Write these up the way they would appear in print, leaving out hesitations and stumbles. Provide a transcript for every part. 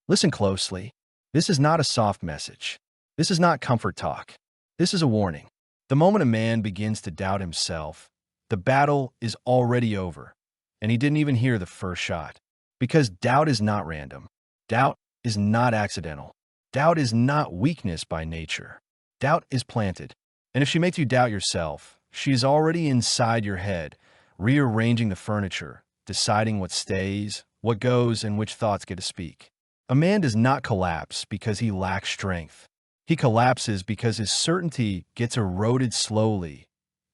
Listen closely. This is not a soft message. This is not comfort talk. This is a warning. The moment a man begins to doubt himself, the battle is already over, and he didn't even hear the first shot. Because doubt is not random. Doubt is not accidental. Doubt is not weakness by nature. Doubt is planted. And if she makes you doubt yourself, she is already inside your head, rearranging the furniture, deciding what stays, what goes, and which thoughts get to speak. A man does not collapse because he lacks strength. He collapses because his certainty gets eroded slowly,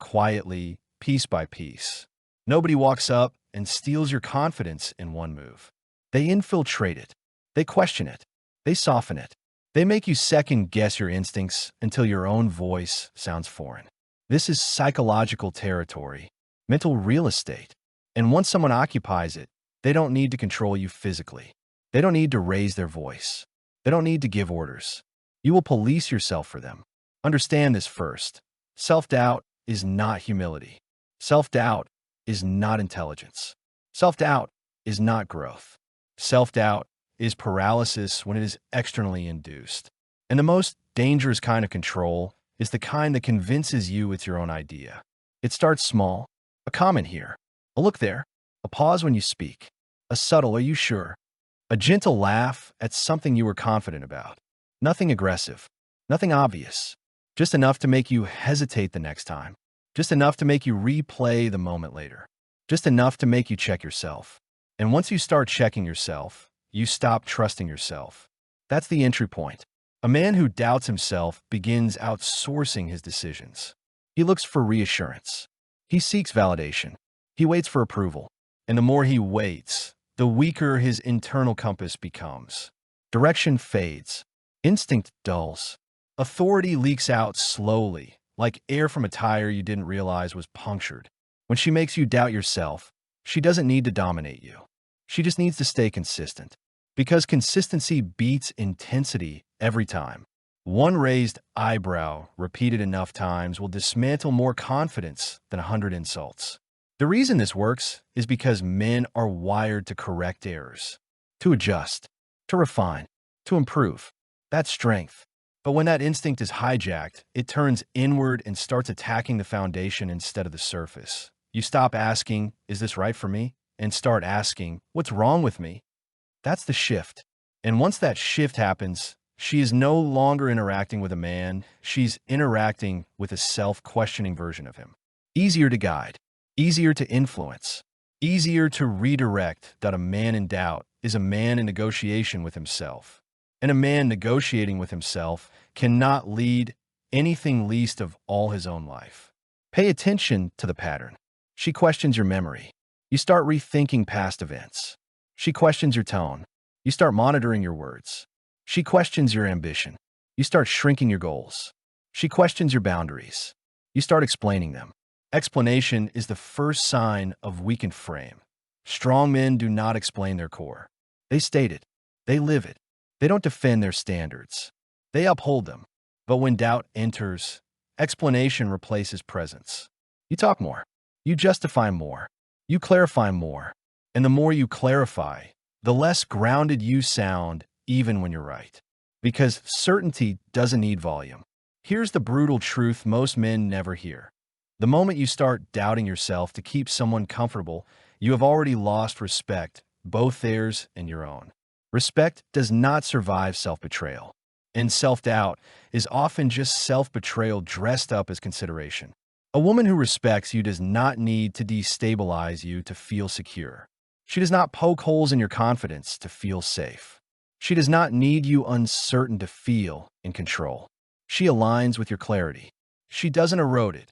quietly, piece by piece. Nobody walks up and steals your confidence in one move. They infiltrate it. They question it. They soften it. They make you second-guess your instincts until your own voice sounds foreign. This is psychological territory, mental real estate. And once someone occupies it, they don't need to control you physically. They don't need to raise their voice. They don't need to give orders. You will police yourself for them. Understand this first. Self-doubt is not humility. Self-doubt is not intelligence. Self-doubt is not growth. Self-doubt is paralysis when it is externally induced. And the most dangerous kind of control is the kind that convinces you it's your own idea. It starts small, a comment here, a look there, a pause when you speak, a subtle "are you sure?" A gentle laugh at something you were confident about. Nothing aggressive, nothing obvious, just enough to make you hesitate the next time, just enough to make you replay the moment later, just enough to make you check yourself. And once you start checking yourself, you stop trusting yourself. That's the entry point. A man who doubts himself begins outsourcing his decisions. He looks for reassurance. He seeks validation. He waits for approval. And the more he waits, the weaker his internal compass becomes. Direction fades. Instinct dulls. Authority leaks out slowly, like air from a tire you didn't realize was punctured. When she makes you doubt yourself, she doesn't need to dominate you. She just needs to stay consistent. Because consistency beats intensity every time. One raised eyebrow repeated enough times will dismantle more confidence than 100 insults. The reason this works is because men are wired to correct errors, to adjust, to refine, to improve. That's strength. But when that instinct is hijacked, it turns inward and starts attacking the foundation instead of the surface. You stop asking, "Is this right for me?" and start asking, "What's wrong with me?" That's the shift. And once that shift happens, she is no longer interacting with a man. She's interacting with a self-questioning version of him. Easier to guide. Easier to influence, easier to redirect. That a man in doubt is a man in negotiation with himself. And a man negotiating with himself cannot lead anything least of all his own life. Pay attention to the pattern. She questions your memory. You start rethinking past events. She questions your tone. You start monitoring your words. She questions your ambition. You start shrinking your goals. She questions your boundaries. You start explaining them. Explanation is the first sign of weakened frame. Strong men do not explain their core. They state it. They live it. They don't defend their standards. They uphold them. But when doubt enters, explanation replaces presence. You talk more. You justify more. You clarify more. And the more you clarify, the less grounded you sound, even when you're right. Because certainty doesn't need volume. Here's the brutal truth most men never hear. The moment you start doubting yourself to keep someone comfortable, you have already lost respect, both theirs and your own. Respect does not survive self-betrayal. And self-doubt is often just self-betrayal dressed up as consideration. A woman who respects you does not need to destabilize you to feel secure. She does not poke holes in your confidence to feel safe. She does not need you uncertain to feel in control. She aligns with your clarity. She doesn't erode it.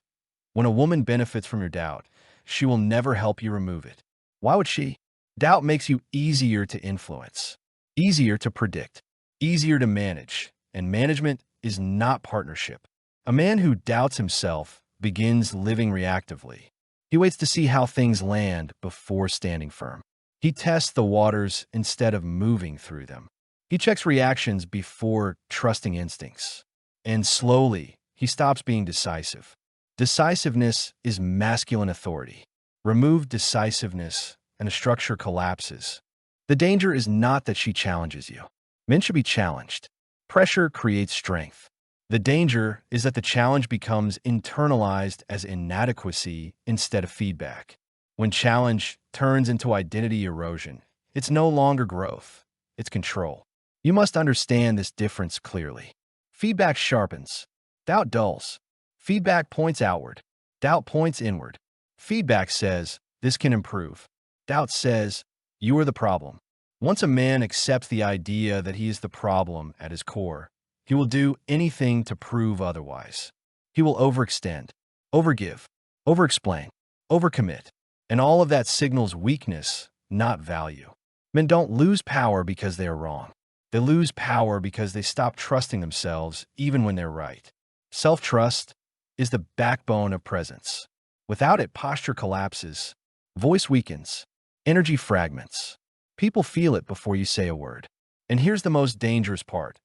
When a woman benefits from your doubt, she will never help you remove it. Why would she? Doubt makes you easier to influence, easier to predict, easier to manage, and management is not partnership. A man who doubts himself begins living reactively. He waits to see how things land before standing firm. He tests the waters instead of moving through them. He checks reactions before trusting instincts. And slowly, he stops being decisive. Decisiveness is masculine authority. Remove decisiveness, and a structure collapses. The danger is not that she challenges you. Men should be challenged. Pressure creates strength. The danger is that the challenge becomes internalized as inadequacy instead of feedback. When challenge turns into identity erosion, it's no longer growth, it's control. You must understand this difference clearly. Feedback sharpens. Doubt dulls. Feedback points outward. Doubt points inward. Feedback says, this can improve. Doubt says, you are the problem. Once a man accepts the idea that he is the problem at his core, he will do anything to prove otherwise. He will overextend, overgive, overexplain, overcommit, and all of that signals weakness, not value. Men don't lose power because they are wrong. They lose power because they stop trusting themselves even when they're right. Self-trust is the backbone of presence. Without it, posture collapses, voice weakens, energy fragments. People feel it before you say a word. And here's the most dangerous part.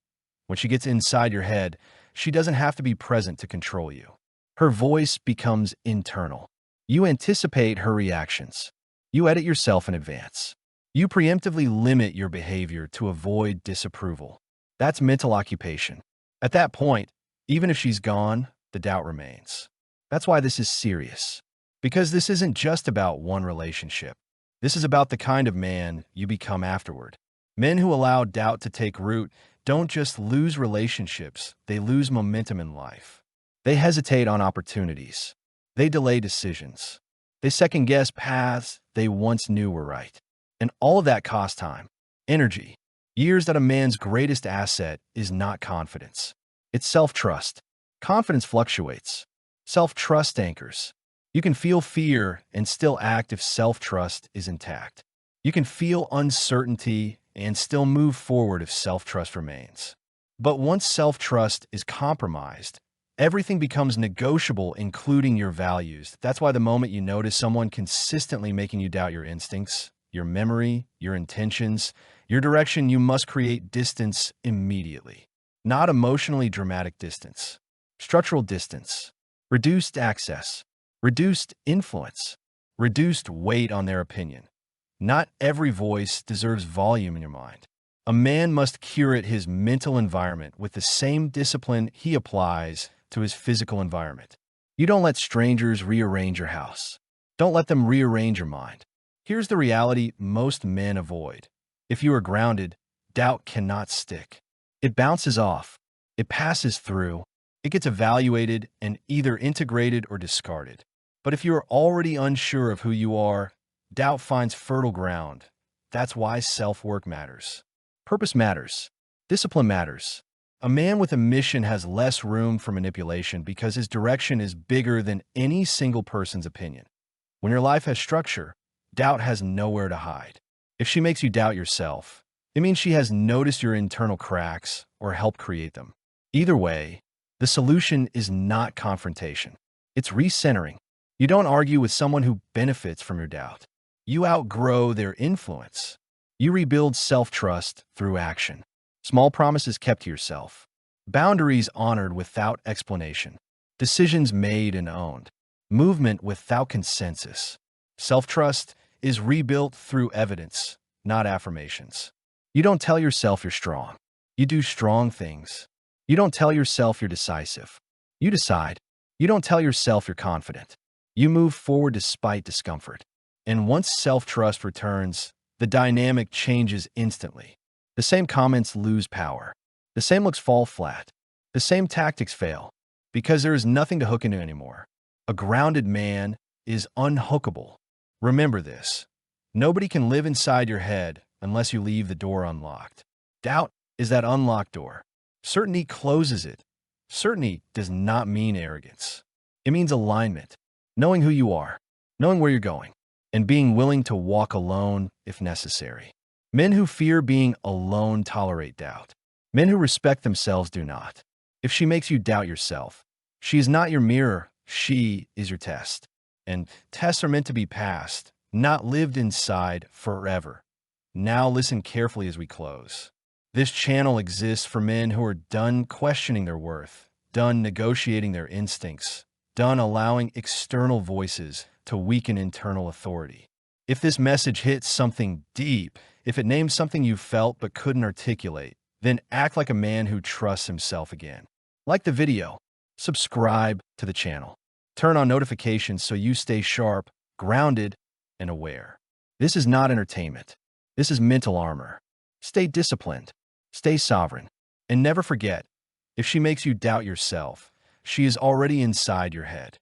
When she gets inside your head, she doesn't have to be present to control you. Her voice becomes internal. You anticipate her reactions. You edit yourself in advance. You preemptively limit your behavior to avoid disapproval. That's mental occupation. At that point, even if she's gone, the doubt remains. That's why this is serious. Because this isn't just about one relationship. This is about the kind of man you become afterward. Men who allow doubt to take root don't just lose relationships, they lose momentum in life. They hesitate on opportunities. They delay decisions. They second-guess paths they once knew were right. And all of that costs time, energy, years that a man's greatest asset is not confidence. It's self-trust. Confidence fluctuates. Self-trust anchors. You can feel fear and still act if self-trust is intact. You can feel uncertainty and still move forward if self-trust remains. But once self-trust is compromised, everything becomes negotiable, including your values. That's why the moment you notice someone consistently making you doubt your instincts, your memory, your intentions, your direction, you must create distance immediately. Not emotionally dramatic distance. Structural distance. Reduced access. Reduced influence. Reduced weight on their opinion. Not every voice deserves volume in your mind. A man must curate his mental environment with the same discipline he applies to his physical environment. You don't let strangers rearrange your house. Don't let them rearrange your mind. Here's the reality most men avoid. If you are grounded, doubt cannot stick. It bounces off. It passes through. It gets evaluated and either integrated or discarded. But if you are already unsure of who you are, doubt finds fertile ground. That's why self-work matters. Purpose matters. Discipline matters. A man with a mission has less room for manipulation because his direction is bigger than any single person's opinion. When your life has structure, doubt has nowhere to hide. If she makes you doubt yourself, it means she has noticed your internal cracks or helped create them. Either way, the solution is not confrontation. It's recentering. You don't argue with someone who benefits from your doubt. You outgrow their influence. You rebuild self-trust through action. Small promises kept to yourself. Boundaries honored without explanation. Decisions made and owned. Movement without consensus. Self-trust is rebuilt through evidence, not affirmations. You don't tell yourself you're strong. You do strong things. You don't tell yourself you're decisive. You decide. You don't tell yourself you're confident. You move forward despite discomfort. And once self-trust returns, the dynamic changes instantly. The same comments lose power. The same looks fall flat. The same tactics fail. Because there is nothing to hook into anymore. A grounded man is unhookable. Remember this. Nobody can live inside your head unless you leave the door unlocked. Doubt is that unlocked door. Certainty closes it. Certainty does not mean arrogance. It means alignment. Knowing who you are, knowing where you're going, and being willing to walk alone if necessary. Men who fear being alone tolerate doubt. Men who respect themselves do not. If she makes you doubt yourself, she is not your mirror, she is your test. And tests are meant to be passed, not lived inside forever. Now listen carefully as we close. This channel exists for men who are done questioning their worth, done negotiating their instincts, done allowing external voices to weaken internal authority. If this message hits something deep, if it names something you felt but couldn't articulate, Then act like a man who trusts himself again. Like the video, subscribe to the channel. Turn on notifications so you stay sharp, grounded, and aware. This is not entertainment. This is mental armor. Stay disciplined, stay sovereign, and never forget, if she makes you doubt yourself, she is already inside your head.